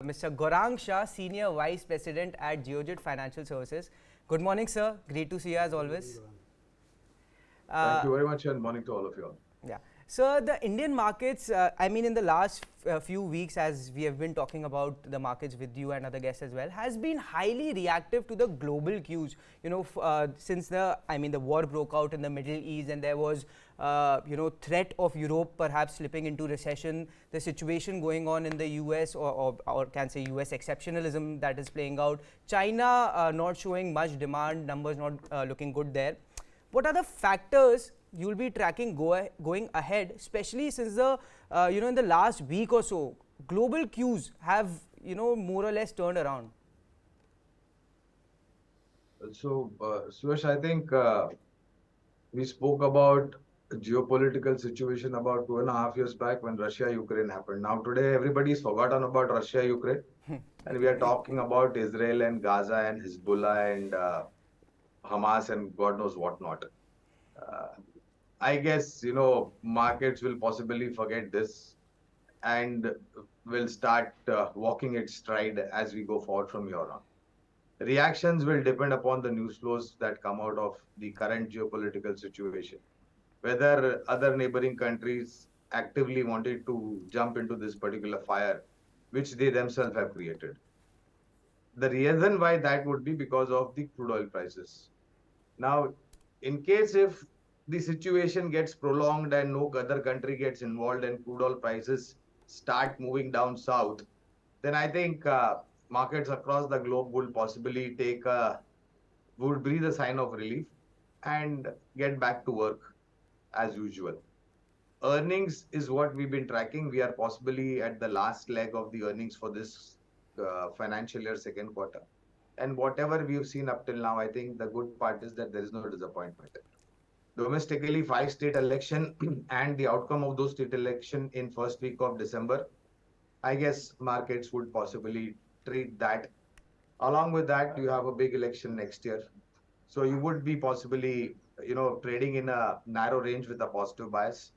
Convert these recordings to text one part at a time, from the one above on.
Mr. Gaurang Shah, Senior Vice President at Geojit Financial Services. Good morning, sir. Great to see you as always. Thank you very much and morning to all of you all. Yeah. So the Indian markets, I mean, in the last few weeks, as we have been talking about the markets with you and other guests as well, has been highly reactive to the global cues. Since the war broke out in the Middle East and there was, threat of Europe perhaps slipping into recession, the situation going on in the US or can say US exceptionalism that is playing out, China not showing much demand, numbers not looking good there. What are the factors you will be tracking going ahead, especially since the in the last week or so, global cues have more or less turned around? So, Suyash, I think we spoke about geopolitical situation about 2.5 years back when Russia-Ukraine happened. Now, today, everybody's forgotten about Russia-Ukraine, and we are talking about Israel and Gaza and Hezbollah and Hamas and God knows what not. Uh, I guess, markets will possibly forget this and will start walking its stride as we go forward from here on. Reactions will depend upon the news flows that come out of the current geopolitical situation. Whether other neighboring countries actively wanted to jump into this particular fire, which they themselves have created. The reason why that would be because of the crude oil prices. Now, in case if the situation gets prolonged and no other country gets involved and crude oil prices start moving down south, then I think markets across the globe will possibly would breathe a sign of relief and get back to work as usual. Earnings is what we've been tracking. We are possibly at the last leg of the earnings for this financial year, second quarter. And whatever we've seen up till now, I think the good part is that there is no disappointment. Domestically, 5 state election and the outcome of those state election in first week of December, I guess markets would possibly treat that. Along with that, you have a big election next year. So you would be possibly, trading in a narrow range with a positive bias.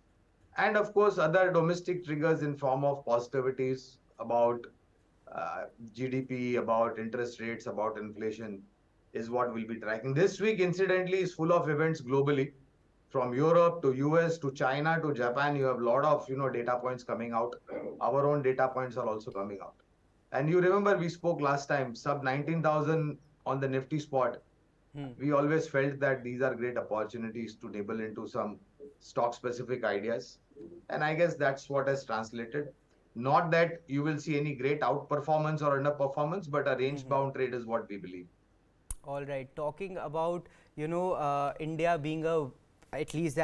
And of course, other domestic triggers in form of positivities about GDP, about interest rates, about inflation is what we'll be tracking. This week, incidentally, is full of events globally. From Europe to US to China to Japan, you have a lot of data points coming out. Our own data points are also coming out. And you remember we spoke last time, sub 19,000 on the Nifty spot. We always felt that these are great opportunities to nibble into some stock specific ideas. And I guess that's what has translated. Not that you will see any great outperformance or underperformance, but a range bound trade is what we believe. All right. Talking about India being at least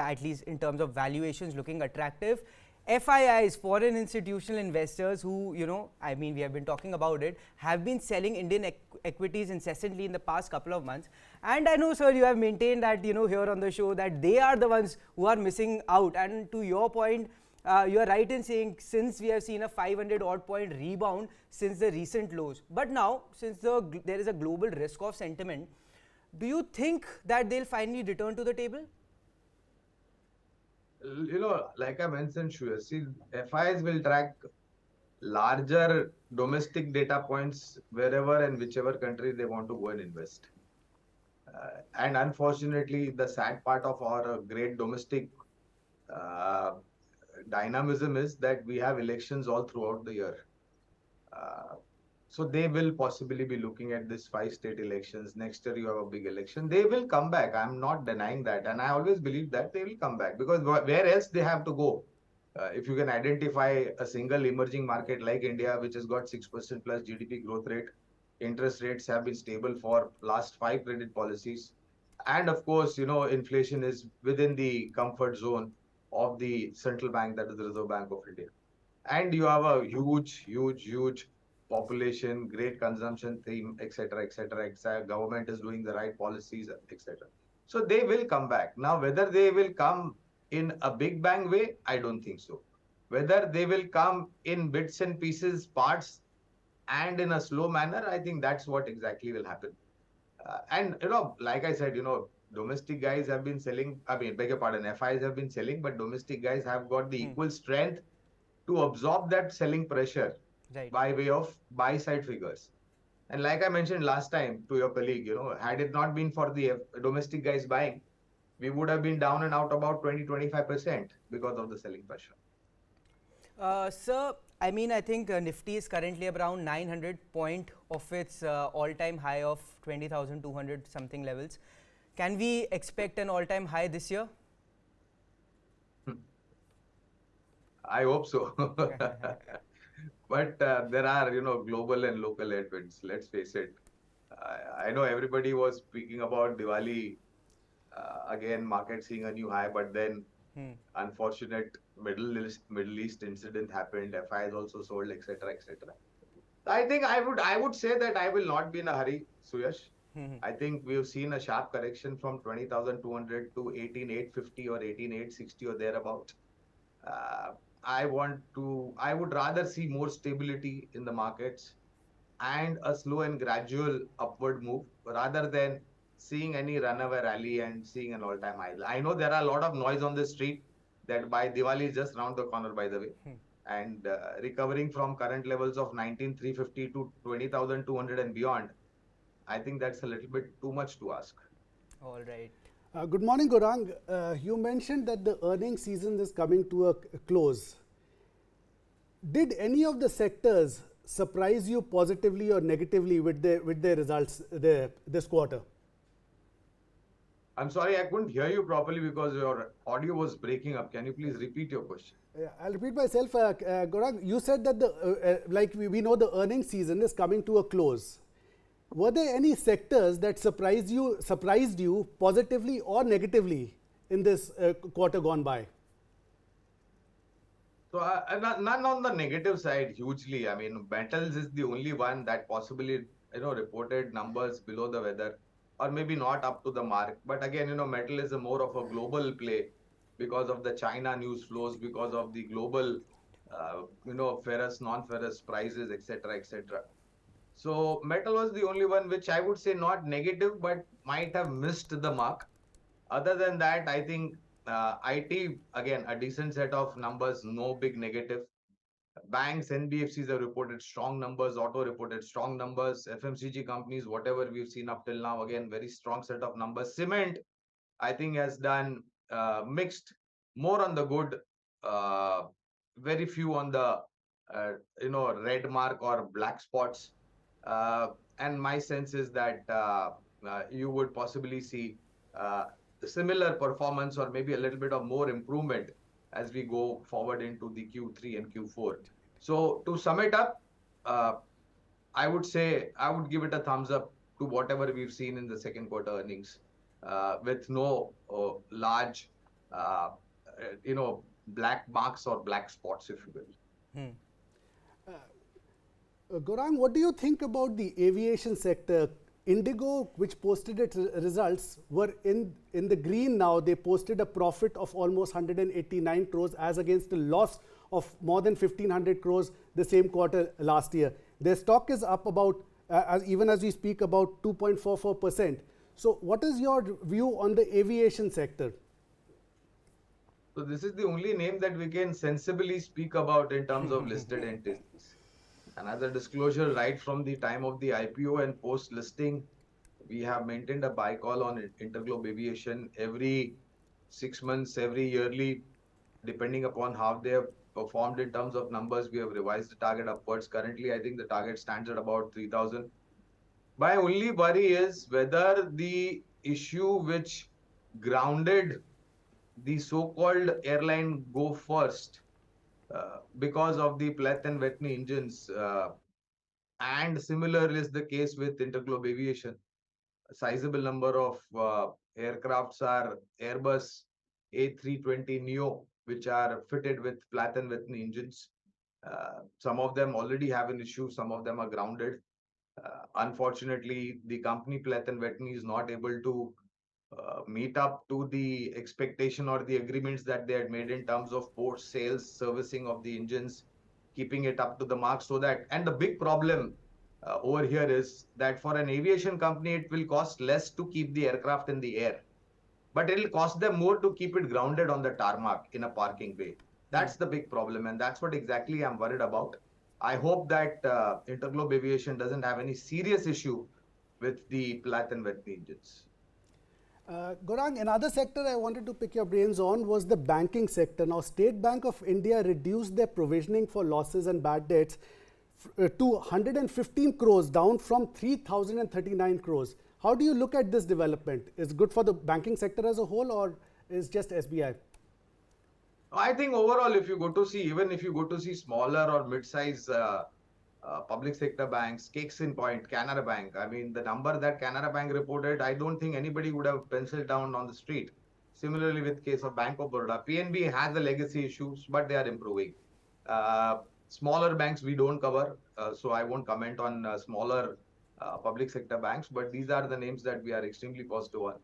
in terms of valuations looking attractive. FIIs, foreign institutional investors who, we have been talking about it, have been selling Indian equities incessantly in the past couple of months. And I know, sir, you have maintained that, here on the show that they are the ones who are missing out. And to your point, you are right in saying since we have seen a 500 odd point rebound since the recent lows. But now, since there is a global risk of sentiment, do you think that they'll finally return to the table? Like I mentioned, Suyash, see, FIs will track larger domestic data points wherever and whichever country they want to go and invest. And unfortunately, the sad part of our great domestic dynamism is that we have elections all throughout the year. So they will possibly be looking at this 5 state elections. Next year, you have a big election. They will come back. I'm not denying that. And I always believe that they will come back because where else they have to go? If you can identify a single emerging market like India, which has got 6% plus GDP growth rate, interest rates have been stable for last 5 credit policies. And of course, inflation is within the comfort zone of the central bank, that is the Reserve Bank of India. And you have a huge population, great consumption theme, etc., etc., etc. Government is doing the right policies, etc. So they will come back. Now, whether they will come in a big bang way, I don't think so. Whether they will come in bits and pieces, parts, and in a slow manner, I think that's what exactly will happen. And like I said, domestic guys have been selling. I mean, beg your pardon, FIs have been selling, but domestic guys have got the equal strength to absorb that selling pressure Right. by way of buy side figures. And like I mentioned last time to your colleague, had it not been for the domestic guys buying, we would have been down and out about 20-25% because of the selling pressure. Sir, I mean, I think Nifty is currently around 900 point of its all-time high of 20,200 something levels. Can we expect an all-time high this year? I hope so. But there are, global and local headwinds. Let's face it. I know everybody was speaking about Diwali. Again, market seeing a new high, but then unfortunate Middle East incident happened. FIs also sold, etc., etc. I think I would say that I will not be in a hurry, Suyash. I think we've seen a sharp correction from 20,200 to 18,850 or 18,860 or thereabout. Uh, I would rather see more stability in the markets and a slow and gradual upward move rather than seeing any runaway rally and seeing an all-time high. I know there are a lot of noise on the street that by Diwali is just round the corner, by the way, and recovering from current levels of 19,350 to 20,200 and beyond. I think that's a little bit too much to ask. All right. Good morning, Gaurang. You mentioned that the earnings season is coming to a close. Did any of the sectors surprise you positively or negatively with their results this quarter? I'm sorry, I couldn't hear you properly because your audio was breaking up. Can you please repeat your question? I'll repeat myself. Gaurang, you said that we know the earnings season is coming to a close. Were there any sectors that surprised you positively or negatively in this quarter gone by? So none on the negative side hugely. I mean, metals is the only one that possibly reported numbers below the weather or maybe not up to the mark. But again, metal is a more of a global play because of the China news flows, because of the global, ferrous, non-ferrous prices, etc., etc. So metal was the only one which I would say not negative, but might have missed the mark. Other than that, I think IT, again, a decent set of numbers, no big negative. Banks, NBFCs have reported strong numbers, auto reported strong numbers, FMCG companies, whatever we've seen up till now, again, very strong set of numbers. Cement, I think, has done mixed, more on the good, very few on the, red mark or black spots. And my sense is that you would possibly see similar performance or maybe a little bit of more improvement as we go forward into the Q3 and Q4. So to sum it up, I would say I would give it a thumbs up to whatever we've seen in the second quarter earnings, with no large, black marks or black spots, if you will. Gaurang, what do you think about the aviation sector? Indigo, which posted its results, were in the green now. They posted a profit of almost 189 crores as against a loss of more than 1,500 crores the same quarter last year. Their stock is up about, even as we speak, about 2.44%. So what is your view on the aviation sector? So this is the only name that we can sensibly speak about in terms of listed entities. And as a disclosure, right from the time of the IPO and post-listing, we have maintained a buy call on Interglobe Aviation every 6 months, every yearly, depending upon how they have performed in terms of numbers. We have revised the target upwards. Currently, I think the target stands at about 3,000. My only worry is whether the issue which grounded the so-called airline Go First, because of the Plath and Whitney engines, and similar is the case with Interglobe Aviation. A sizable number of aircrafts are Airbus A320neo, which are fitted with Plath and Whitney engines. Some of them already have an issue, some of them are grounded. Unfortunately, the company Plath and Whitney is not able to meet up to the expectation or the agreements that they had made in terms of post sales servicing of the engines, keeping it up to the mark. So that, and the big problem over here is that for an aviation company, it will cost less to keep the aircraft in the air, but it'll cost them more to keep it grounded on the tarmac in a parking bay. That's the big problem, and that's what exactly I'm worried about. I hope that Interglobe Aviation doesn't have any serious issue with the Pratt and Whitney engines. Gaurang, another sector I wanted to pick your brains on was the banking sector. Now, State Bank of India reduced their provisioning for losses and bad debts to 115 crores, down from 3,039 crores. How do you look at this development? Is it good for the banking sector as a whole, or is just SBI? I think overall, if you go to see, even if you go to see smaller or mid-size public sector banks, case in point, Canara Bank. I mean, the number that Canara Bank reported, I don't think anybody would have penciled down on the street. Similarly, with case of Bank of Baroda, PNB has the legacy issues, but they are improving. Smaller banks we don't cover, so I won't comment on smaller public sector banks, but these are the names that we are extremely positive on.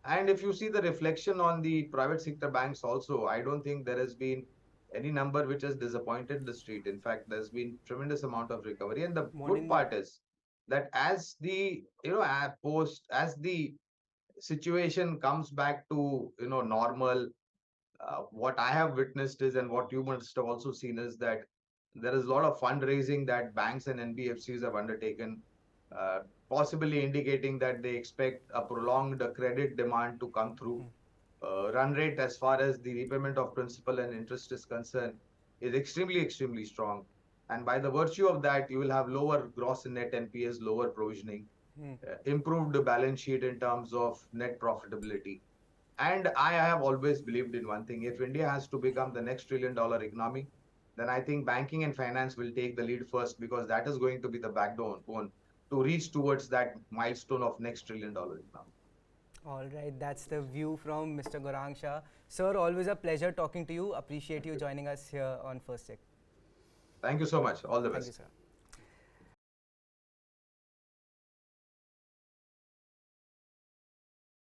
And if you see the reflection on the private sector banks also, I don't think there has been any number which has disappointed the street. In fact, there's been tremendous amount of recovery. And the good part is that as the, as the situation comes back to, normal, what I have witnessed is, and what you must have also seen is that there is a lot of fundraising that banks and NBFCs have undertaken, uh, possibly indicating that they expect a prolonged credit demand to come through. Run rate as far as the repayment of principal and interest is concerned is extremely strong. And by the virtue of that, you will have lower gross and net NPAs, lower provisioning, improved balance sheet in terms of net profitability. And I have always believed in one thing. If India has to become the next $1 trillion economy, then I think banking and finance will take the lead first, because that is going to be the backbone to reach towards that milestone of next $1 trillion economy. All right, that's the view from Mr. Gaurang Shah. Sir, always a pleasure talking to you. Appreciate you joining us here on First Check. Thank you so much. All the Thank best. you, sir.